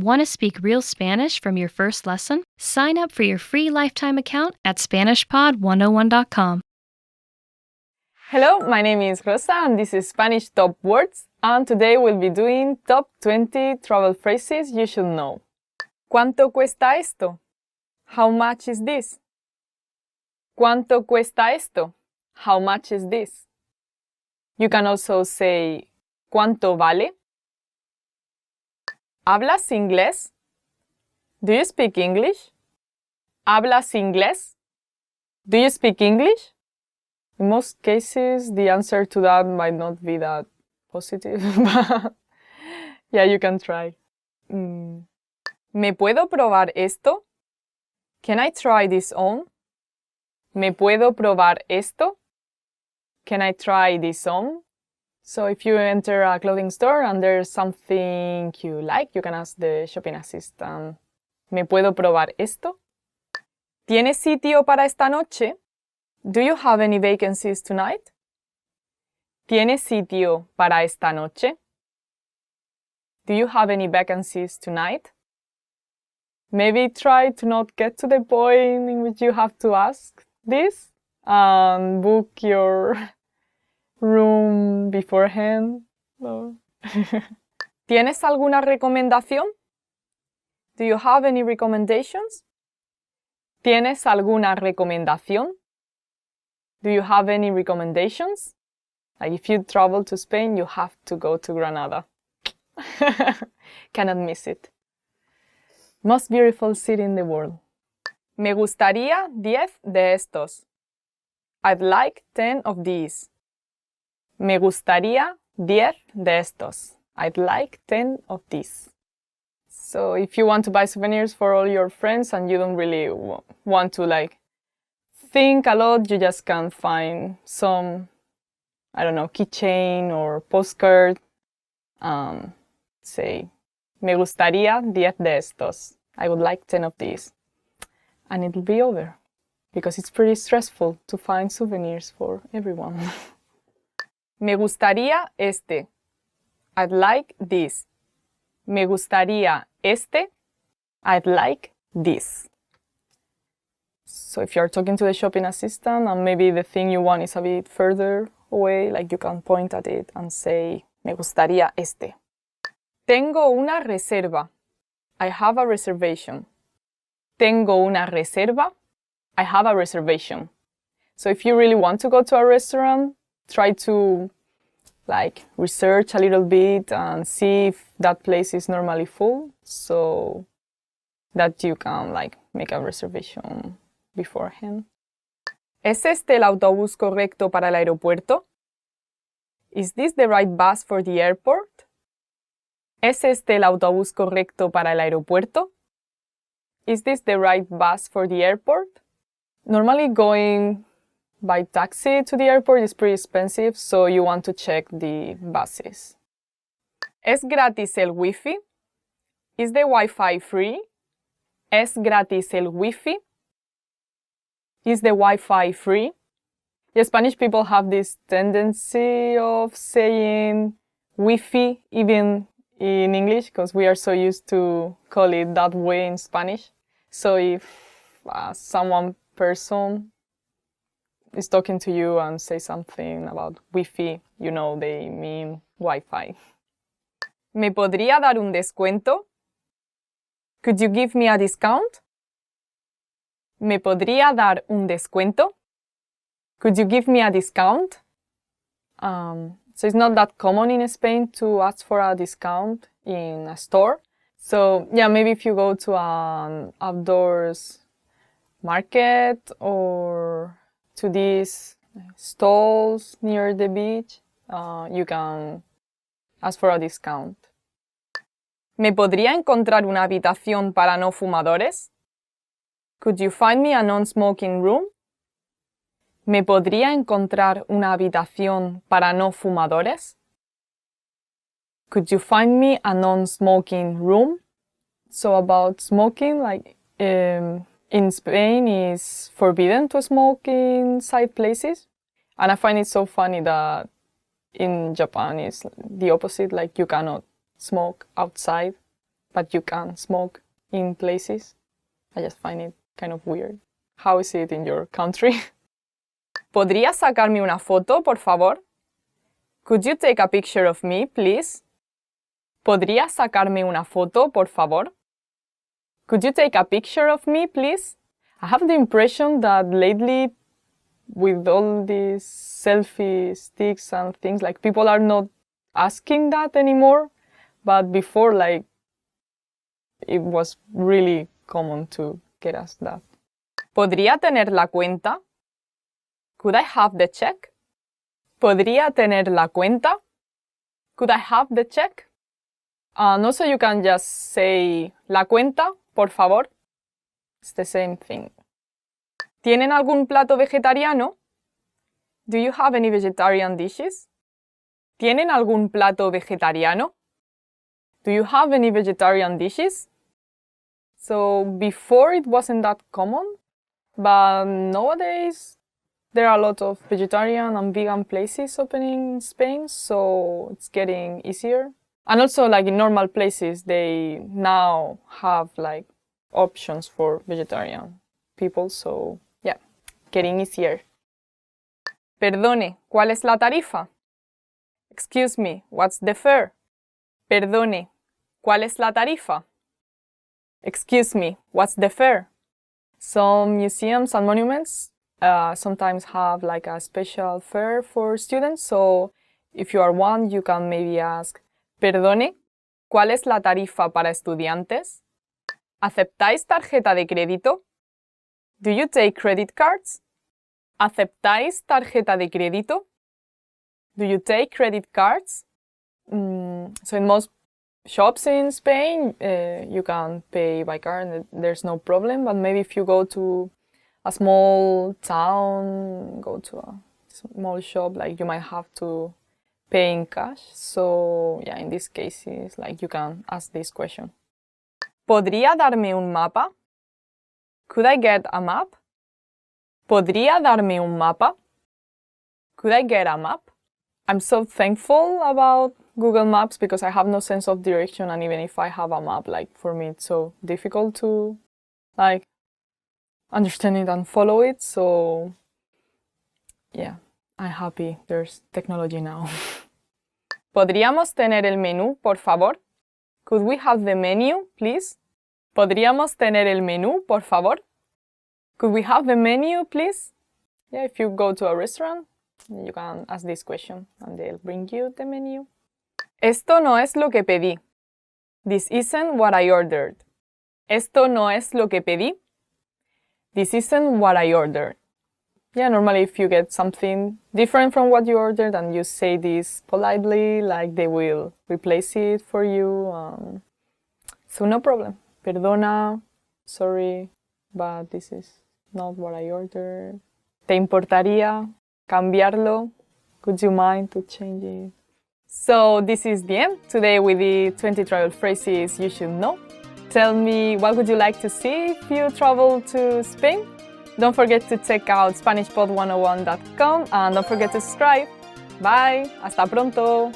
Want to speak real Spanish from your first lesson? Sign up for your free lifetime account at SpanishPod101.com. Hello, my name is Rosa and this is Spanish Top Words, and today we'll be doing top 20 travel phrases you should know. ¿Cuánto cuesta esto? How much is this? ¿Cuánto cuesta esto? How much is this? You can also say ¿cuánto vale? ¿Hablas inglés? Do you speak English? ¿Hablas inglés? Do you speak English? In most cases, the answer to that might not be that positive, but yeah, you can try. ¿Me puedo probar esto? Can I try this on? ¿Me puedo probar esto? Can I try this on? So if you enter a clothing store and there's something you like, you can ask the shopping assistant, ¿Me puedo probar esto? ¿Tienes sitio para esta noche? Do you have any vacancies tonight? ¿Tienes sitio para esta noche? Do you have any vacancies tonight? Maybe try to not get to the point in which you have to ask this and book your room beforehand. No. ¿Tienes alguna recomendación? Do you have any recommendations? ¿Tienes alguna recomendación? Do you have any recommendations? Like if you travel to Spain, you have to go to Granada. Cannot miss it. Most beautiful city in the world. Me gustaría 10 de estos. I'd like 10 of these. Me gustaría 10 de estos. I'd like 10 of these. So if you want to buy souvenirs for all your friends and you don't really want to think a lot, you just can find some, I don't know, keychain or postcard. Say, me gustaría 10 de estos. I would like 10 of these. And it'll be over. Because it's pretty stressful to find souvenirs for everyone. Me gustaría este. I'd like this. Me gustaría este. I'd like this. So if you're talking to the shopping assistant and maybe the thing you want is a bit further away, you can point at it and say, me gustaría este. Tengo una reserva. I have a reservation. Tengo una reserva. I have a reservation. So if you really want to go to a restaurant, try to research a little bit and see if that place is normally full so that you can make a reservation beforehand. ¿Es este el autobús correcto para el aeropuerto? Is this the right bus for the airport? ¿Es este el autobús correcto para el aeropuerto? Is this the right bus for the airport? Normally going by taxi to the airport is pretty expensive, so you want to check the buses. ¿Es gratis el wifi? Is the Wi-Fi free? ¿Es gratis el wifi? Is the Wi-Fi free? The Spanish people have this tendency of saying Wi-Fi even in English because we are so used to call it that way in Spanish. So if someone person is talking to you and say something about Wi-Fi, you know they mean Wi-Fi. ¿Me podría dar un descuento? Could you give me a discount? ¿Me podría dar un descuento? Could you give me a discount? So it's not that common in Spain to ask for a discount in a store. So yeah, maybe if you go to an outdoors market or to these stalls near the beach, you can ask for a discount. ¿Me podría encontrar una habitación para no fumadores? Could you find me a non-smoking room? ¿Me podría encontrar una habitación para no fumadores? Could you find me a non-smoking room? So about smoking, in Spain is forbidden to smoke inside places. And I find it so funny that in Japan it's the opposite, you cannot smoke outside. but you can smoke in places. I just find it kind of weird. How is it in your country? ¿Podrías sacarme una foto, por favor? Could you take a picture of me, please? ¿Podrías sacarme una foto, por favor? Could you take a picture of me, please? I have the impression that lately, with all these selfie sticks and things, like people are not asking that anymore. But before, like, it was really common to get asked that. ¿Podría tener la cuenta? Could I have the check? ¿Podría tener la cuenta? Could I have the check? And also you can just say la cuenta, por favor. It's the same thing. ¿Tienen algún plato vegetariano? Do you have any vegetarian dishes? ¿Tienen algún plato vegetariano? Do you have any vegetarian dishes? So before it wasn't that common, but nowadays there are a lot of vegetarian and vegan places opening in Spain, so it's getting easier. And also, like in normal places, they now have like options for vegetarian people, so yeah, getting easier. Perdone, ¿cuál es la tarifa? Excuse me, what's the fare? Perdone, ¿cuál es la tarifa? Excuse me, what's the fare? Some museums and monuments sometimes have like a special fare for students, so if you are one, you can maybe ask, perdone, ¿cuál es la tarifa para estudiantes? ¿Aceptáis tarjeta de crédito? Do you take credit cards? ¿Aceptáis tarjeta de crédito? Do you take credit cards? So in most shops in Spain, you can pay by card and there's no problem. But maybe if you go to a small town, go to a small shop, like you might have to pay in cash. So yeah, in these cases, like you can ask this question. ¿Podría darme un mapa? Could I get a map? ¿Podría darme un mapa? Could I get a map? I'm so thankful about Google Maps because I have no sense of direction, and even if I have a map, like for me it's so difficult to like understand it and follow it. So yeah, I'm happy there's technology now. ¿Podríamos tener el menú, por favor? Could we have the menu, please? ¿Podríamos tener el menú, por favor? Could we have the menu, please? Yeah, if you go to a restaurant, you can ask this question and they'll bring you the menu. Esto no es lo que pedí. This isn't what I ordered. Esto no es lo que pedí. This isn't what I ordered. Yeah, normally if you get something different from what you ordered and you say this politely, like they will replace it for you. So no problem. Perdona, sorry, but this is not what I ordered. ¿Te importaría cambiarlo? Would you mind to change it? So this is the end. Today we did 20 travel phrases you should know. Tell me what would you like to see if you travel to Spain? Don't forget to check out SpanishPod101.com and don't forget to subscribe. Bye. Hasta pronto.